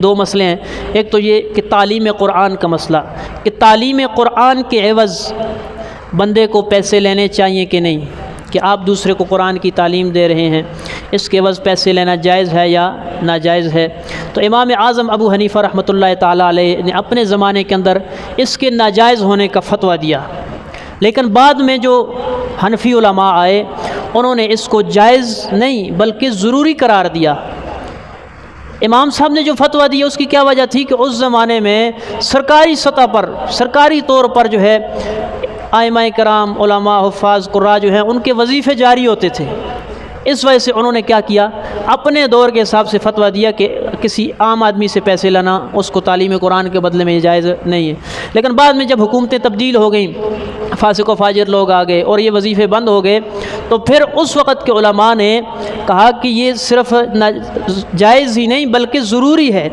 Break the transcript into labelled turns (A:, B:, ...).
A: दो मसले हैं। एक तो ये कि तालीम क़ुरान का मसला, कि तालीम क़ुरान के एवज़ बंदे को पैसे लेने चाहिए कि नहीं, कि आप दूसरे को कुरान की तालीम दे रहे हैं, इसके एवज़ पैसे लेना जायज़ है या नाजायज़ है। तो इमाम आज़म अबू हनीफ़ा रहमतुल्लाह ताला अलैह ने अपने ज़माने के अंदर इसके नाजायज़ होने का फ़तवा दिया, लेकिन बाद में जो हनफ़ी उलमा आए उन्होंने इसको जायज़ नहीं बल्कि ज़रूरी करार दिया। इमाम साहब ने जो फतवा दिया उसकी क्या वजह थी कि उस ज़माने में सरकारी सतह पर, सरकारी तौर पर जो है आइमा कराम, उलमा, हुफ़ाज़, कुर्रा जो हैं उनके वजीफ़े जारी होते थे। इस वजह से उन्होंने क्या किया, अपने दौर के हिसाब से फतवा दिया कि किसी आम आदमी से पैसे लेना उसको तालीम कुरान के बदले में जायज़ नहीं है। लेकिन बाद में जब हुकूमतें तब्दील हो गई, फासिक व फाजिर लोग आ गए और ये वजीफ़े बंद हो गए, तो फिर उस वक़्त के उलमा ने कहा कि ये सिर्फ़ जायज़ ही नहीं बल्कि ज़रूरी है।